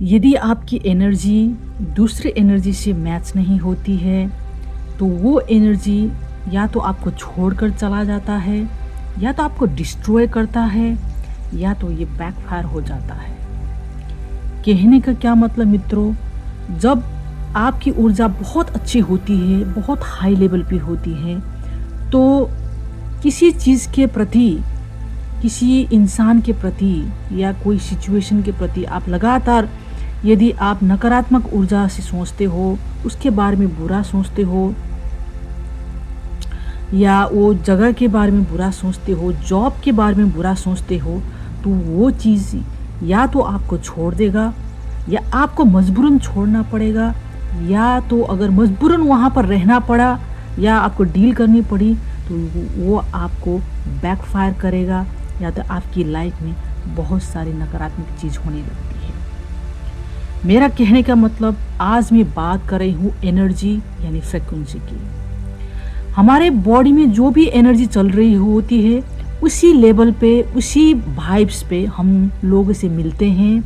यदि आपकी एनर्जी दूसरे एनर्जी से मैच नहीं होती है, तो वो एनर्जी या तो आपको छोड़कर चला जाता है, या तो आपको डिस्ट्रॉय करता है, या तो ये बैकफायर हो जाता है। कहने का क्या मतलब मित्रों, जब आपकी ऊर्जा बहुत अच्छी होती है, बहुत हाई लेवल पे होती है, तो किसी चीज़ के प्रति, किसी इंसान के प्रति या कोई सिचुएशन के प्रति आप लगातार, यदि आप नकारात्मक ऊर्जा से सोचते हो, उसके बारे में बुरा सोचते हो, या वो जगह के बारे में बुरा सोचते हो, जॉब के बारे में बुरा सोचते हो, तो वो चीज़ या तो आपको छोड़ देगा, या आपको मजबूरन छोड़ना पड़ेगा, या तो अगर मजबूरन वहाँ पर रहना पड़ा या आपको डील करनी पड़ी, तो वो आपको बैकफायर करेगा, या तो आपकी लाइफ में बहुत सारी नकारात्मक चीज़ होने लगती है। मेरा कहने का मतलब, आज मैं बात कर रही हूँ एनर्जी यानी फ्रिक्वेंसी की। हमारे बॉडी में जो भी एनर्जी चल रही होती है, उसी लेवल पे, उसी वाइब्स पे हम लोगों से मिलते हैं,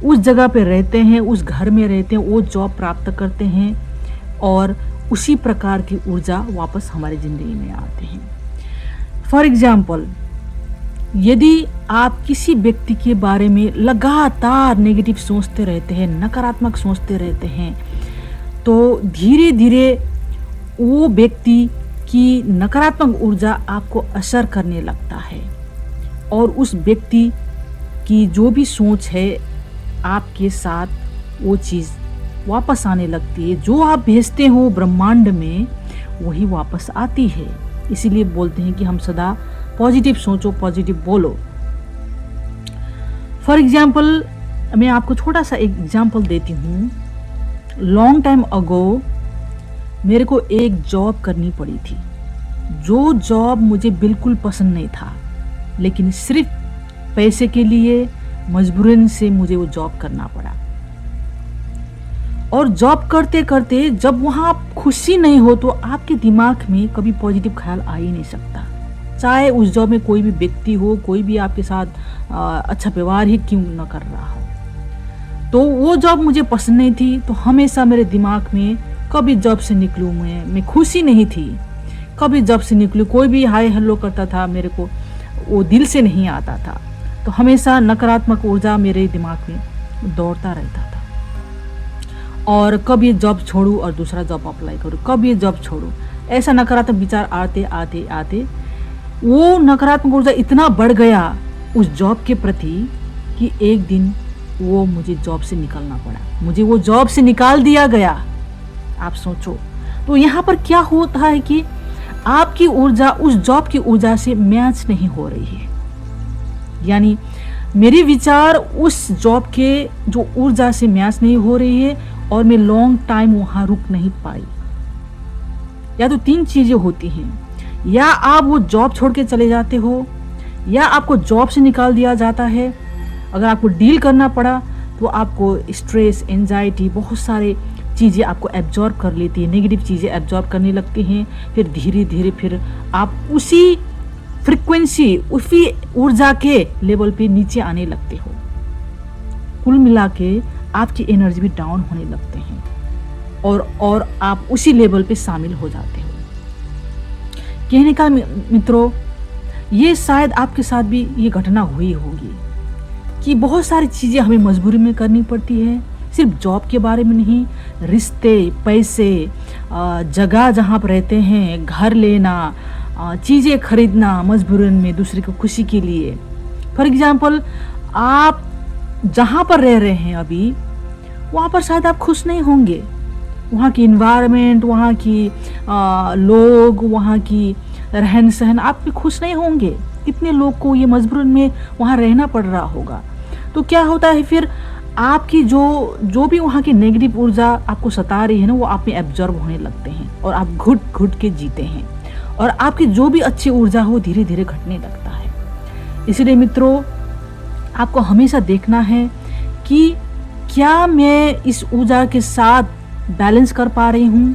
उस जगह पे रहते हैं, उस घर में रहते हैं, वो जॉब प्राप्त करते हैं, और उसी प्रकार की ऊर्जा वापस हमारी ज़िंदगी में आते हैं। फॉर एग्जाम्पल, यदि आप किसी व्यक्ति के बारे में लगातार नेगेटिव सोचते रहते हैं, नकारात्मक सोचते रहते हैं, तो धीरे धीरे वो व्यक्ति की नकारात्मक ऊर्जा आपको असर करने लगता है, और उस व्यक्ति की जो भी सोच है आपके साथ, वो चीज़ वापस आने लगती है। जो आप भेजते हो ब्रह्मांड में, वही वापस आती है। इसीलिए बोलते हैं कि हम सदा पॉजिटिव सोचो, पॉजिटिव बोलो। फॉर एग्जाम्पल, मैं आपको छोटा सा एक एग्जाम्पल देती हूँ। लॉन्ग टाइम अगो मेरे को एक जॉब करनी पड़ी थी, जो जॉब मुझे बिल्कुल पसंद नहीं था, लेकिन सिर्फ पैसे के लिए मजबूरन से मुझे वो जॉब करना पड़ा। और जॉब करते करते जब वहाँ आप खुशी नहीं हो, तो आपके दिमाग में कभी पॉजिटिव ख्याल आ ही नहीं सकता, चाहे उस जॉब में कोई भी व्यक्ति हो, कोई भी आपके साथ अच्छा व्यवहार ही क्यों न कर रहा हो। तो वो जॉब मुझे पसंद नहीं थी, तो हमेशा मेरे दिमाग में कभी जॉब से निकलूँ, मैं खुशी नहीं थी, कभी जॉब से निकलूँ, कोई भी हाय हेलो करता था, मेरे को वो दिल से नहीं आता था। तो हमेशा नकारात्मक ऊर्जा मेरे दिमाग में दौड़ता रहता था, और कभी जॉब छोड़ूँ और दूसरा जॉब अप्लाई करूँ, कभी जॉब छोड़ूँ, ऐसा नकारात्मक विचार आते आते आते वो नकारात्मक ऊर्जा इतना बढ़ गया उस जॉब के प्रति कि एक दिन वो मुझे जॉब से निकलना पड़ा, मुझे वो जॉब से निकाल दिया गया। आप सोचो, तो यहाँ पर क्या होता है कि आपकी ऊर्जा उस जॉब की ऊर्जा से मैच नहीं हो रही है, यानी मेरे विचार उस जॉब के जो ऊर्जा से मैच नहीं हो रही है, और मैं लॉन्ग टाइम वहाँ रुक नहीं पाई। या तो तीन चीज़ें होती हैं, या आप वो जॉब छोड़ के चले जाते हो, या आपको जॉब से निकाल दिया जाता है। अगर आपको डील करना पड़ा, तो आपको स्ट्रेस, एंजाइटी, बहुत सारे चीज़ें आपको एब्जॉर्ब कर लेती है, नेगेटिव चीज़ें एब्जॉर्ब करने लगती हैं। फिर धीरे धीरे फिर आप उसी फ्रिक्वेंसी, उसी ऊर्जा के लेवल पे नीचे आने लगते हो। कुल मिला के आपकी एनर्जी भी डाउन होने लगते हैं, और आप उसी लेवल पे शामिल हो जाते हो। कहने का मित्रों, ये शायद आपके साथ भी ये घटना हुई होगी कि बहुत सारी चीज़ें हमें मजबूरी में करनी पड़ती है, सिर्फ जॉब के बारे में नहीं, रिश्ते, पैसे, जगह जहाँ पर रहते हैं, घर लेना, चीज़ें खरीदना मजबूरन में दूसरे को खुशी के लिए। फॉर एग्जाम्पल, आप जहाँ पर रह रहे हैं अभी, वहाँ पर शायद आप खुश नहीं होंगे। वहाँ की इन्वायरमेंट, वहाँ की लोग, वहाँ की रहन सहन, आप भी खुश नहीं होंगे। कितने लोग को ये मजबूरन में वहाँ रहना पड़ रहा होगा। तो क्या होता है फिर, आपकी जो भी वहाँ की नेगेटिव ऊर्जा आपको सता रही है ना, वो आप में एब्जॉर्ब होने लगते हैं, और आप घुट घुट के जीते हैं, और आपकी जो भी अच्छी ऊर्जा हो धीरे धीरे घटने लगता है। इसलिए मित्रों, आपको हमेशा देखना है कि क्या मैं इस ऊर्जा के साथ बैलेंस कर पा रही हूँ,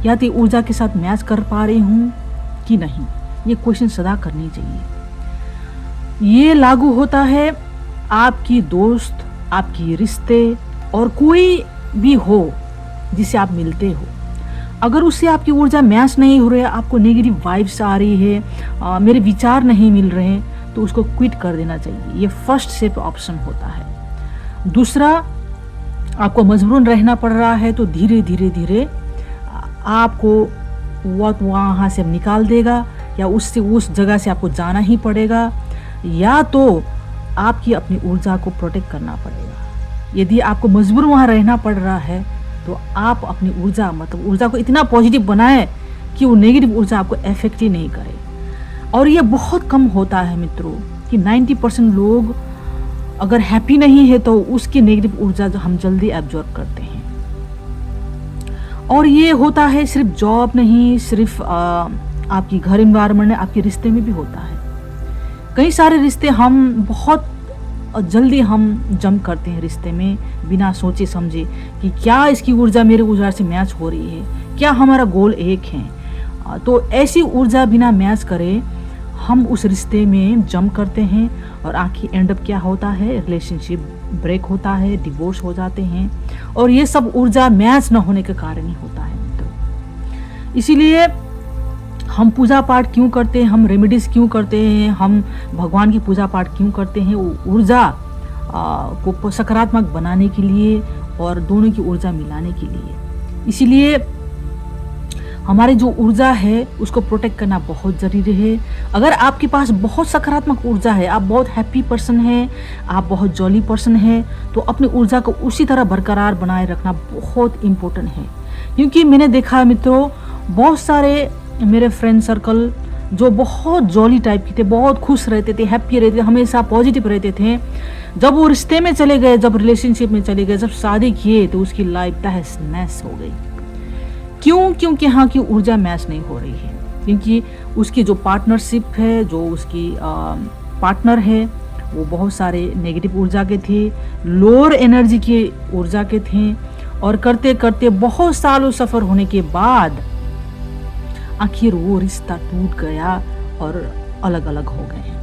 या तो ऊर्जा के साथ मैच कर पा रही हूँ कि नहीं। ये क्वेश्चन सदा करनी चाहिए। ये लागू होता है आपकी दोस्त, आपकी रिश्ते, और कोई भी हो जिससे आप मिलते हो, अगर उससे आपकी ऊर्जा मैच नहीं हो रही है, आपको नेगेटिव वाइब्स आ रही है, मेरे विचार नहीं मिल रहे हैं, तो उसको क्विट कर देना चाहिए। ये फर्स्ट स्टेप ऑप्शन होता है। दूसरा, आपको मजबूरन रहना पड़ रहा है तो धीरे धीरे धीरे आपको वक्त वहाँ से निकाल देगा, या उससे उस जगह से आपको जाना ही पड़ेगा, या तो आपकी अपनी ऊर्जा को प्रोटेक्ट करना पड़ेगा। यदि आपको मजबूर वहाँ रहना पड़ रहा है तो आप अपनी ऊर्जा मतलब ऊर्जा को इतना पॉजिटिव बनाएं कि वो नेगेटिव ऊर्जा आपको इफेक्ट ही नहीं करे। और ये बहुत कम होता है मित्रों कि 90% लोग अगर हैप्पी नहीं है तो उसकी नेगेटिव ऊर्जा हम जल्दी एब्जॉर्ब करते हैं। और ये होता है सिर्फ जॉब नहीं, सिर्फ आपकी घर एनवायरनमेंट, आपके रिश्ते में भी होता है। कई सारे रिश्ते हम बहुत जल्दी हम जंप करते हैं रिश्ते में, बिना सोचे समझे कि क्या इसकी ऊर्जा मेरी ऊर्जा से मैच हो रही है, क्या हमारा गोल एक है। तो ऐसी ऊर्जा बिना मैच करे हम उस रिश्ते में जंप करते हैं, और आखिर एंड अप क्या होता है, रिलेशनशिप ब्रेक होता है, डिवोर्स हो जाते हैं। और ये सब ऊर्जा मैच न होने के कारण ही होता है मित्रों। इसीलिए हम पूजा पाठ क्यों करते हैं, हम रेमेडीज क्यों करते हैं, हम भगवान की पूजा पाठ क्यों करते हैं, वो ऊर्जा को सकारात्मक बनाने के लिए और दोनों की ऊर्जा मिलाने के लिए। इसीलिए हमारी जो ऊर्जा है उसको प्रोटेक्ट करना बहुत ज़रूरी है। अगर आपके पास बहुत सकारात्मक ऊर्जा है, आप बहुत हैप्पी पर्सन हैं, आप बहुत जॉली पर्सन हैं, तो अपनी ऊर्जा को उसी तरह बरकरार बनाए रखना बहुत इम्पोर्टेंट है। क्योंकि मैंने देखा है मित्रों, बहुत सारे मेरे फ्रेंड सर्कल जो बहुत जॉली टाइप के थे, बहुत खुश रहते थे, हैप्पी रहते थे, हमेशा पॉजिटिव रहते थे, जब वो रिश्ते में चले गए, जब रिलेशनशिप में चले गए, जब शादी किए, तो उसकी लाइफ तहस नहस हो गई। क्यों? क्योंकि यहाँ की ऊर्जा मैच नहीं हो रही है। क्योंकि उसकी जो पार्टनरशिप है, जो उसकी पार्टनर है, वो बहुत सारे नेगेटिव ऊर्जा के थे, लोअर एनर्जी के ऊर्जा के थे, और करते करते बहुत सालों सफ़र होने के बाद आखिर वो रिश्ता टूट गया और अलग अलग हो गए।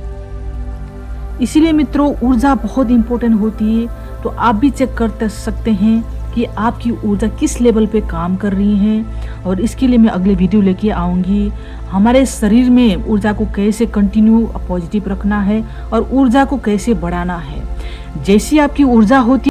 इसीलिए मित्रों, ऊर्जा बहुत इंपॉर्टेंट होती है। तो आप भी चेक कर सकते हैं कि आपकी ऊर्जा किस लेवल पे काम कर रही है, और इसके लिए मैं अगले वीडियो लेके आऊँगी। हमारे शरीर में ऊर्जा को कैसे कंटिन्यू पॉजिटिव रखना है और ऊर्जा को कैसे बढ़ाना है। जैसी आपकी ऊर्जा होती